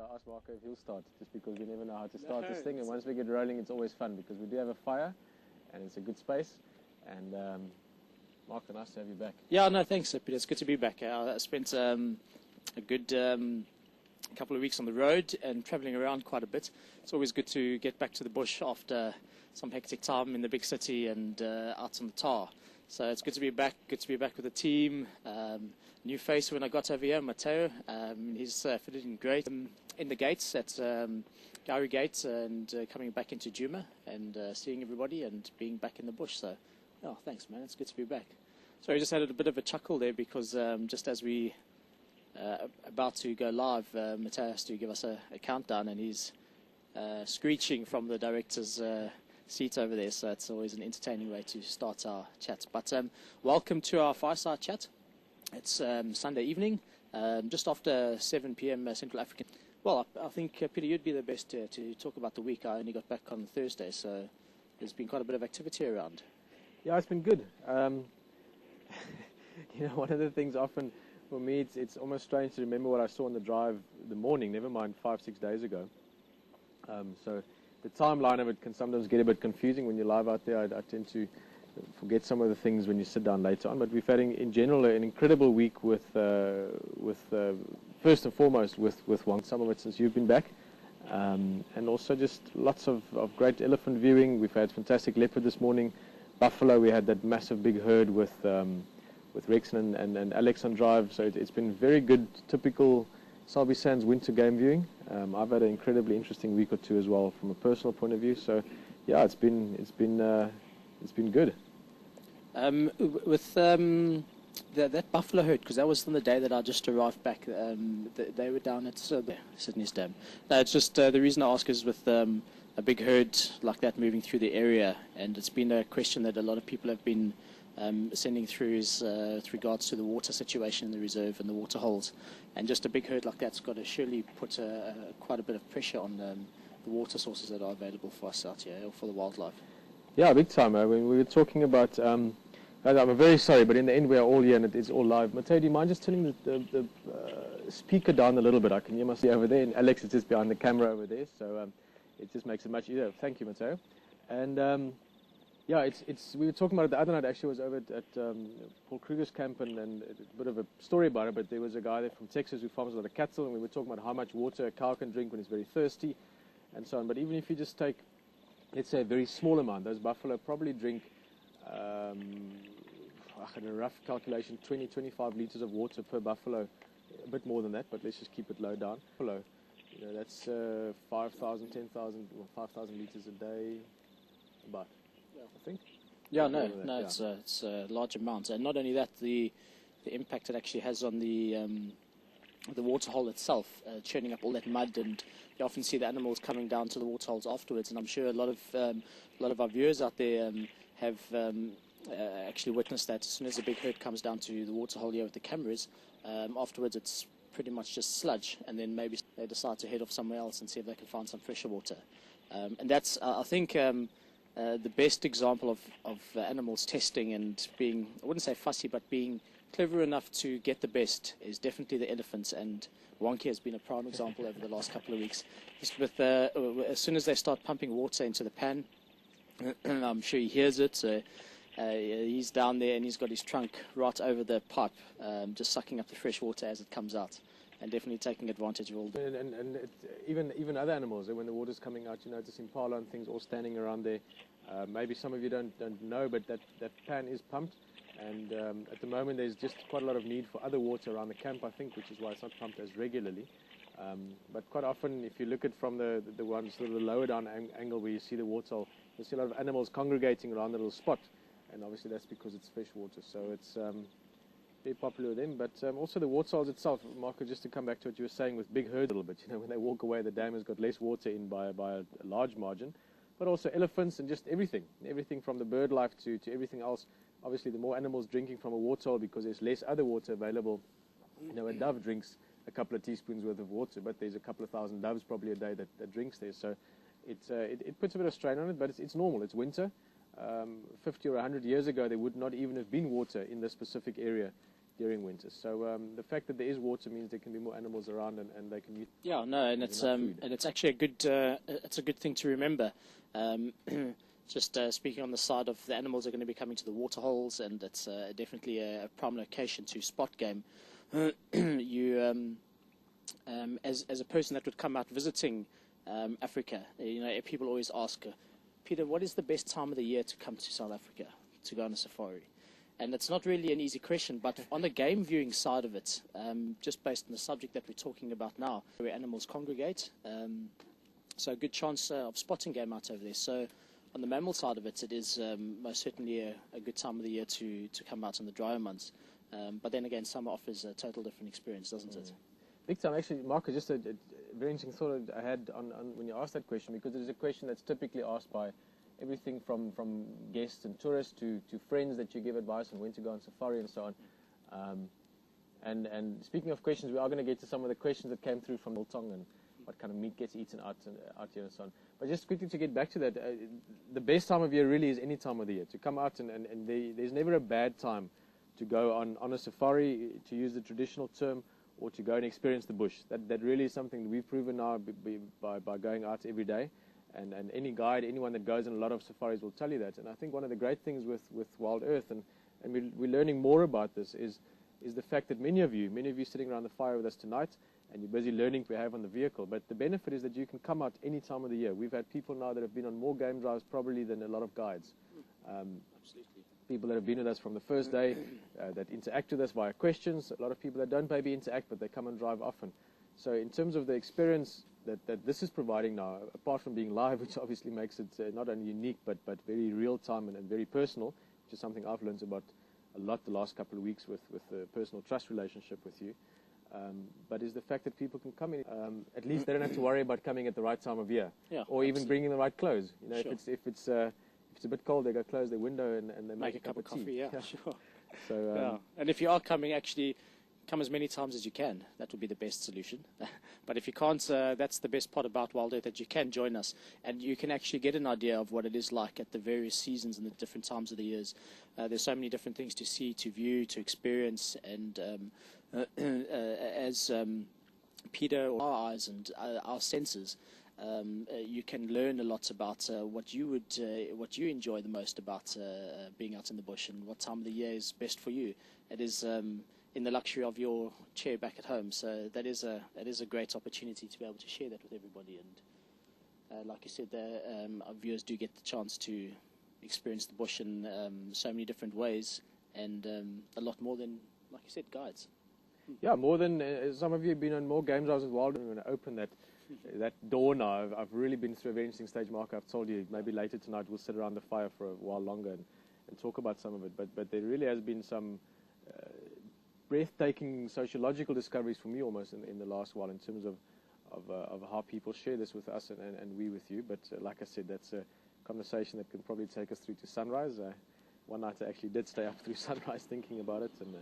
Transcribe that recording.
ask Marco if he'll start, just because we never know how to start this thing. And once we get rolling, it's always fun because we do have a fire, and it's a good space. And Marco, nice to have you back. Yeah, no, thanks, Pieter. It's good to be back. I spent a good couple of weeks on the road and travelling around quite a bit. It's always good to get back to the bush after some hectic time in the big city and out on the tar. So it's good to be back. Good to be back with the team. New face when I got over here, Motheo. He's fitted in great in the gates at Gowrie Gate and coming back into Djuma and seeing everybody and being back in the bush. So, oh, thanks, man. It's good to be back. So I just had a bit of a chuckle there because just as we about to go live, Motheo has to give us a countdown, and he's screeching from the director's seat over there. So it's always an entertaining way to start our chat. But welcome to our Fireside chat. It's Sunday evening, just after 7 p.m. Central African. Well, I think, Pieter, you'd be the best to talk about the week. I only got back on Thursday, so there's been quite a bit of activity around. Yeah, it's been good. One of the things often for me, it's almost strange to remember what I saw on the drive the morning, never mind 5-6 days ago. So the timeline of it can sometimes get a bit confusing when you're live out there. I tend to forget some of the things when you sit down later on. But we've had, in general, an incredible week with first and foremost, with one. Some of it since you've been back. And also just lots of great elephant viewing. We've had fantastic leopard this morning. Buffalo, we had that massive big herd with Rex and Alex on drive. So it's been very good, typical Selby Sands winter game viewing. I've had an incredibly interesting week or two as well from a personal point of view. So yeah, it's been good. With that buffalo herd, because that was on the day that I just arrived back, they were down at Sydney's Dam. No, it's just the reason I ask is with a big herd like that moving through the area, and it's been a question that a lot of people have been sending through is with regards to the water situation in the reserve and the water holes. And just a big herd like that's got to surely put quite a bit of pressure on the water sources that are available for us out here, or for the wildlife. Yeah, big time. We were talking about, I'm very sorry, but in the end we are all here and it's all live. Motheo, do you mind just turning the speaker down a little bit? I can hear myself over there, and Alex is just behind the camera over there, so it just makes it much easier. Thank you, Motheo. And yeah, we were talking about it the other night. Actually, I was over at Paul Kruger's camp, and a bit of a story about it, but there was a guy there from Texas who farms a lot of cattle, and we were talking about how much water a cow can drink when it's very thirsty and so on. But even if you just take, let's say, a very small amount, those buffalo probably drink, in a rough calculation, 20-25 liters of water per buffalo. A bit more than that, but let's just keep it low down. Buffalo, that's 5,000, 10,000, 5,000 liters a day, about, I think. Yeah, no, it's a large amount. And not only that, the impact it actually has on the water hole itself, churning up all that mud, and you often see the animals coming down to the water holes afterwards. And I'm sure a lot of our viewers out there have actually witnessed that. As soon as a big herd comes down to the water hole here with the cameras, afterwards it's pretty much just sludge, and then maybe they decide to head off somewhere else and see if they can find some fresher water. And that's, I think, the best example of animals testing and being, I wouldn't say fussy, but being clever enough to get the best is definitely the elephants, and Wonky has been a prime example over the last couple of weeks. Just with as soon as they start pumping water into the pan, I'm sure he hears it, so he's down there and he's got his trunk right over the pipe, just sucking up the fresh water as it comes out, and definitely taking advantage of all the... And even other animals, when the water's coming out, you notice impala and things all standing around there. Maybe some of you don't know, but that pan is pumped, and at the moment there's just quite a lot of need for other water around the camp, I think, which is why it's not pumped as regularly. But quite often, if you look at from the one sort of the lower down angle where you see the water hole, you see a lot of animals congregating around the little spot, and obviously that's because it's fresh water, so it's very popular with them. But also the water holes itself, Marco, just to come back to what you were saying with big herds a little bit, when they walk away, the dam has got less water in by a large margin, but also elephants and just everything from the bird life to everything else. Obviously, the more animals drinking from a water hole, because there's less other water available. A dove drinks a couple of teaspoons worth of water, but there's a couple of thousand doves probably a day that drinks there. So it puts a bit of strain on it, but it's normal. It's winter. 50 or 100 years ago, there would not even have been water in this specific area during winter. So the fact that there is water means there can be more animals around, and they can use. Yeah, no, and it's actually it's a good thing to remember. Just speaking on the side of the animals are going to be coming to the water holes, and it's definitely a prime location to spot game. You, as a person that would come out visiting Africa, people always ask, Peter, what is the best time of the year to come to South Africa to go on a safari? And it's not really an easy question, but on the game viewing side of it, just based on the subject that we're talking about now, where animals congregate, so a good chance of spotting game out over there. So on the mammal side of it, it is most certainly a good time of the year to come out in the drier months. But then again, summer offers a total different experience, doesn't it? Big time. Actually, Marcus, just a very interesting thought I had on when you asked that question, because it is a question that's typically asked by everything from guests and tourists to friends that you give advice on when to go on safari and so on. And speaking of questions, we are going to get to some of the questions that came through from Biltong and what kind of meat gets eaten out here and so on. But just quickly to get back to that, the best time of year really is any time of the year to come out, and there's never a bad time to go on a safari, to use the traditional term, or to go and experience the bush. That really is something that we've proven now by going out every day. And any guide, anyone that goes on a lot of safaris will tell you that. And I think one of the great things with WildEarth, and we're learning more about this, is the fact that many of you sitting around the fire with us tonight, and you're busy learning we have on the vehicle. But the benefit is that you can come out any time of the year. We've had people now that have been on more game drives probably than a lot of guides. Absolutely. People that have been with us from the first day, that interact with us via questions. A lot of people that don't maybe interact, but they come and drive often. So in terms of the experience that this is providing now, apart from being live, which obviously makes it not only unique, but very real time and very personal, which is something I've learned about a lot the last couple of weeks with the personal trust relationship with you. But is the fact that people can come in, at least they don't have to worry about coming at the right time of year, or even bringing the right clothes. You know, Sure. if it's a bit cold, they go close their window and they make a cup of coffee. tea. Yeah, sure. So and if you are coming, actually come as many times as you can. That would be the best solution. But if you can't, that's the best part about WildEarth, that you can join us and you can actually get an idea of what it is like at the various seasons and the different times of the years. There's so many different things to see, to view, to experience, and as Pieter, our eyes and our senses, you can learn a lot about what you enjoy the most about being out in the bush, and what time of the year is best for you. It is in the luxury of your chair back at home. So that is a great opportunity to be able to share that with everybody. And like you said, our viewers do get the chance to experience the bush in so many different ways, and a lot more than, like you said, guides. Yeah, more than some of you have been on more game drives with WildEarth. I'm going to open that door now. I've really been through a very interesting stage, Mark. I've told you maybe later tonight we'll sit around the fire for a while longer and talk about some of it. But there really has been some breathtaking sociological discoveries for me almost in the last while, in terms of how people share this with us and we with you. But like I said, that's a conversation that can probably take us through to sunrise. One night I actually did stay up through sunrise thinking about it, and